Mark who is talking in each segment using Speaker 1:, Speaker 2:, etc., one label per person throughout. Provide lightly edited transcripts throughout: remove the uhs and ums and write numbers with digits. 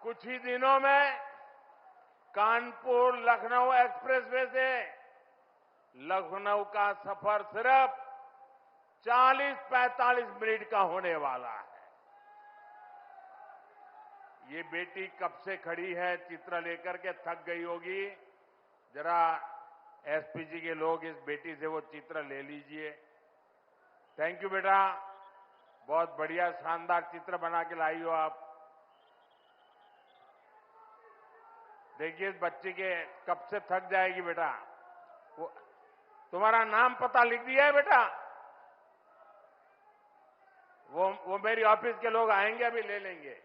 Speaker 1: कुछ ही दिनों में कानपुर लखनऊ एक्सप्रेसवे से लखनऊ का सफर सिर्फ 40-45 मिनट का होने वाला है। ये बेटी कब से खड़ी है, चित्र लेकर के थक गई होगी। जरा एसपीजी के लोग इस बेटी से वो चित्र ले लीजिए। थैंक यू बेटा, बहुत बढ़िया शानदार चित्र बना के लाई हो आप। देखिए इस बच्ची के कब से थक जाएगी बेटा। वो तुम्हारा नाम पता लिख दिया है बेटा? वो मेरी ऑफिस के लोग आएंगे, अभी ले लेंगे,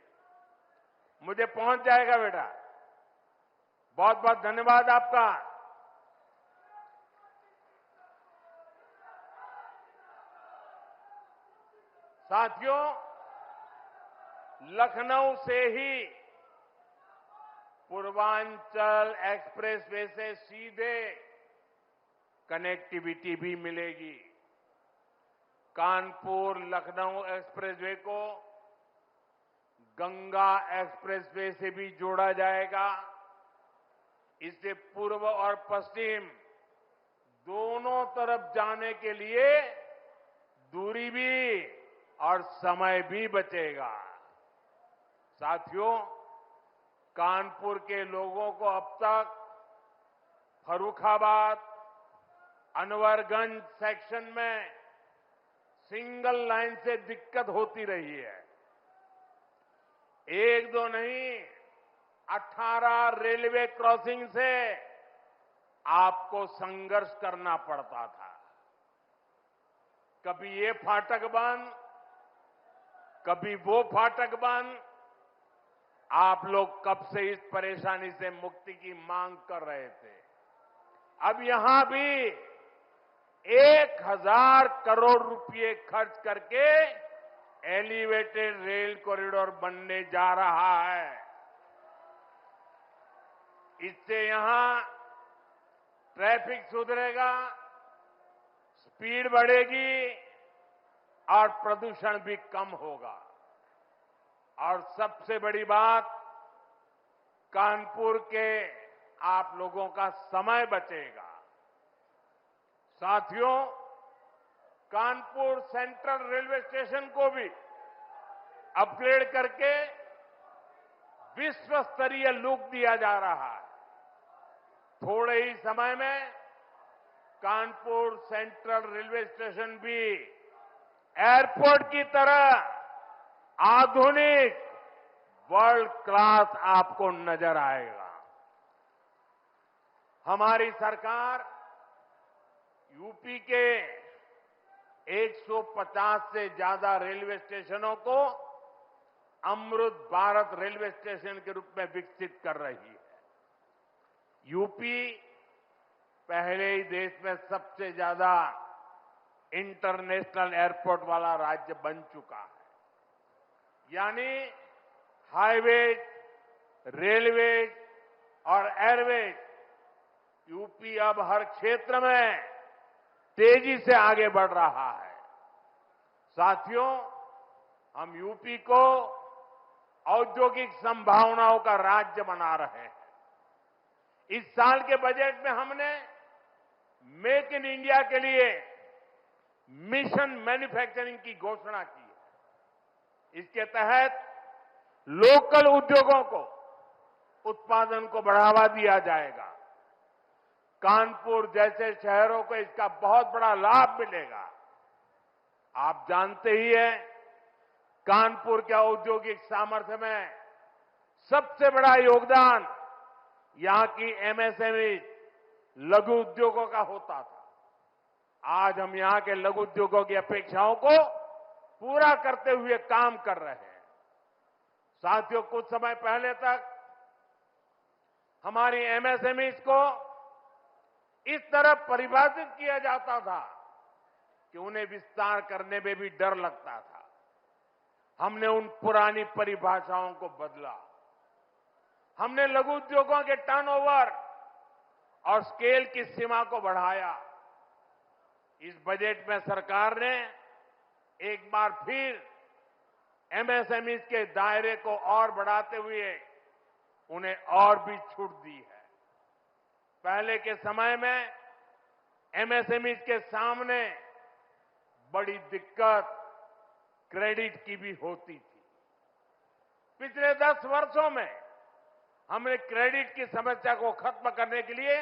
Speaker 1: मुझे पहुंच जाएगा बेटा। बहुत बहुत धन्यवाद आपका। साथियों, लखनऊ से ही पूर्वांचल एक्सप्रेसवे से सीधे कनेक्टिविटी भी मिलेगी। कानपुर लखनऊ एक्सप्रेसवे को गंगा एक्सप्रेसवे से भी जोड़ा जाएगा। इससे पूर्व और पश्चिम दोनों तरफ जाने के लिए दूरी भी और समय भी बचेगा। साथियों, कानपुर के लोगों को अब तक फर्रुखाबाद, अनवरगंज सेक्शन में सिंगल लाइन से दिक्कत होती रही है। एक दो नहीं, 18 रेलवे क्रॉसिंग से आपको संघर्ष करना पड़ता था। कभी ये फाटक बंद, कभी वो फाटक बंद। आप लोग कब से इस परेशानी से मुक्ति की मांग कर रहे थे। अब यहां भी 1000 करोड़ रुपए खर्च करके एलिवेटेड रेल कॉरिडोर बनने जा रहा है। इससे यहां ट्रैफिक सुधरेगा, स्पीड बढ़ेगी और प्रदूषण भी कम होगा। और सबसे बड़ी बात, कानपुर के आप लोगों का समय बचेगा। साथियों, कानपुर सेंट्रल रेलवे स्टेशन को भी अपग्रेड करके विश्व स्तरीय लुक दिया जा रहा है। थोड़े ही समय में कानपुर सेंट्रल रेलवे स्टेशन भी एयरपोर्ट की तरह आधुनिक वर्ल्ड क्लास आपको नजर आएगा। हमारी सरकार यूपी के 150 से ज्यादा रेलवे स्टेशनों को अमृत भारत रेलवे स्टेशन के रूप में विकसित कर रही है। यूपी पहले ही देश में सबसे ज्यादा इंटरनेशनल एयरपोर्ट वाला राज्य बन चुका है। यानी हाईवेज, रेलवेज और एयरवेज, यूपी अब हर क्षेत्र में तेजी से आगे बढ़ रहा है। साथियों, हम यूपी को औद्योगिक संभावनाओं का राज्य बना रहे हैं। इस साल के बजट में हमने मेक इन इंडिया के लिए मिशन मैन्युफैक्चरिंग की घोषणा की है। इसके तहत लोकल उद्योगों को उत्पादन को बढ़ावा दिया जाएगा। कानपुर जैसे शहरों को इसका बहुत बड़ा लाभ मिलेगा। आप जानते ही हैं, कानपुर के औद्योगिक सामर्थ्य में सबसे बड़ा योगदान यहां की एमएसएमई लघु उद्योगों का होता था। आज हम यहां के लघु उद्योगों की अपेक्षाओं को पूरा करते हुए काम कर रहे हैं। साथियों, कुछ समय पहले तक हमारी एमएसएमईज को इस तरह परिभाषित किया जाता था कि उन्हें विस्तार करने में भी डर लगता था। हमने उन पुरानी परिभाषाओं को बदला। हमने लघु उद्योगों के टर्नओवर और स्केल की सीमा को बढ़ाया। इस बजट में सरकार ने एक बार फिर एमएसएमई के दायरे को और बढ़ाते हुए उन्हें और भी छूट दी है। पहले के समय में एमएसएमई के सामने बड़ी दिक्कत क्रेडिट की भी होती थी। पिछले 10 वर्षों में हमने क्रेडिट की समस्या को खत्म करने के लिए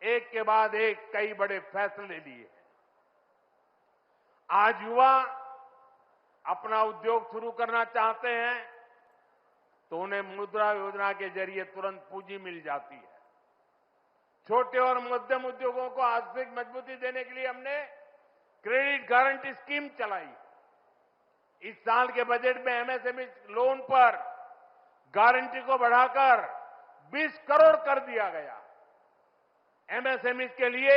Speaker 1: एक के बाद एक कई बड़े फैसले लिए हैं। आज युवा अपना उद्योग शुरू करना चाहते हैं तो उन्हें मुद्रा योजना के जरिए तुरंत पूंजी मिल जाती है। छोटे और मध्यम उद्योगों को आर्थिक मजबूती देने के लिए हमने क्रेडिट गारंटी स्कीम चलाई। इस साल के बजट में एमएसएमई लोन पर गारंटी को बढ़ाकर 20 करोड़ कर दिया गया। एमएसएमई के लिए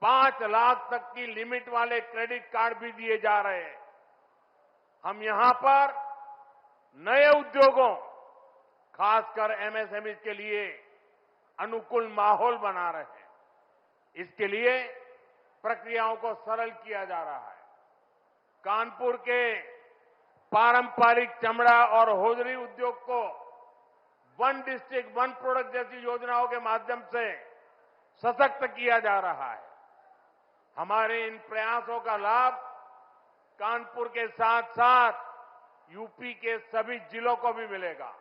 Speaker 1: 5 लाख तक की लिमिट वाले क्रेडिट कार्ड भी दिए जा रहे हैं। हम यहां पर नए उद्योगों, खासकर एमएसएमई के लिए अनुकूल माहौल बना रहे हैं। इसके लिए प्रक्रियाओं को सरल किया जा रहा है। कानपुर के पारंपरिक चमड़ा और होजरी उद्योग को वन डिस्ट्रिक्ट वन प्रोडक्ट जैसी योजनाओं के माध्यम से सशक्त किया जा रहा है। हमारे इन प्रयासों का लाभ कानपुर के साथ साथ यूपी के सभी जिलों को भी मिलेगा।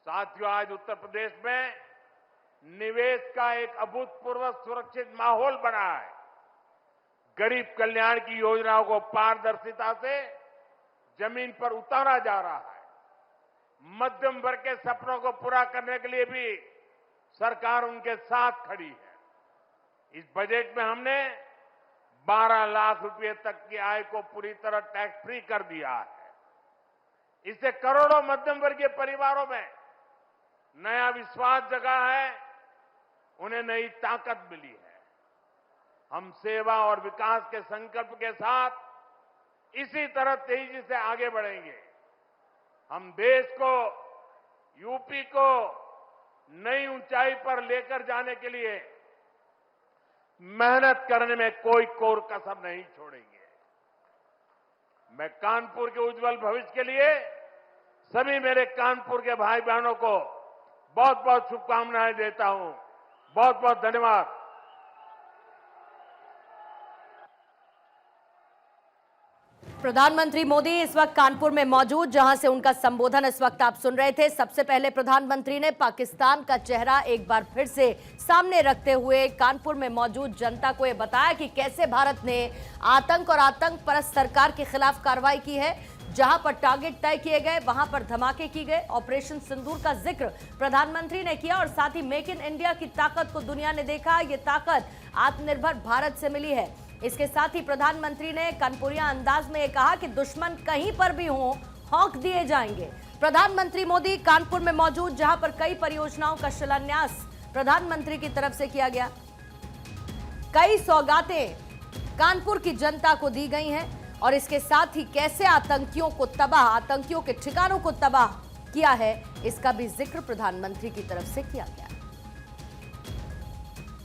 Speaker 1: साथियों, आज उत्तर प्रदेश में निवेश का एक अभूतपूर्व सुरक्षित माहौल बना है। गरीब कल्याण की योजनाओं को पारदर्शिता से जमीन पर उतारा जा रहा है। मध्यम वर्ग के सपनों को पूरा करने के लिए भी सरकार उनके साथ खड़ी है। इस बजट में हमने 12 लाख रुपए तक की आय को पूरी तरह टैक्स फ्री कर दिया है। इससे करोड़ों मध्यम वर्गीय परिवारों में नया विश्वास जगा है, उन्हें नई ताकत मिली है। हम सेवा और विकास के संकल्प के साथ इसी तरह तेजी से आगे बढ़ेंगे। हम देश को, यूपी को नई ऊंचाई पर लेकर जाने के लिए मेहनत करने में कोई कोर कसर नहीं छोड़ेंगे। मैं कानपुर के उज्जवल भविष्य के लिए सभी मेरे कानपुर के भाई बहनों को बहुत बहुत शुभकामनाएं देता हूं। बहुत बहुत धन्यवाद।
Speaker 2: प्रधानमंत्री मोदी इस वक्त कानपुर में मौजूद, जहां से उनका संबोधन इस वक्त आप सुन रहे थे। सबसे पहले प्रधानमंत्री ने पाकिस्तान का चेहरा एक बार फिर से सामने रखते हुए कानपुर में मौजूद जनता को यह बताया कि कैसे भारत ने आतंक और आतंक परस्त सरकार के खिलाफ कार्रवाई की है। जहां पर टारगेट तय किए गए वहां पर धमाके की गए। ऑपरेशन सिंदूर का जिक्र प्रधानमंत्री ने किया और साथ ही मेक इन इंडिया की ताकत को दुनिया ने देखा। ये ताकत आत्मनिर्भर भारत से मिली है। इसके साथ ही प्रधानमंत्री ने कानपुरिया अंदाज में यह कहा कि दुश्मन कहीं पर भी हो, हौंक दिए जाएंगे। प्रधानमंत्री मोदी कानपुर में मौजूद, जहां पर कई परियोजनाओं का शिलान्यास प्रधानमंत्री की तरफ से किया गया। कई सौगातें कानपुर की जनता को दी गई हैं और इसके साथ ही कैसे आतंकियों के ठिकानों को तबाह किया है, इसका भी जिक्र प्रधानमंत्री की तरफ से किया गया।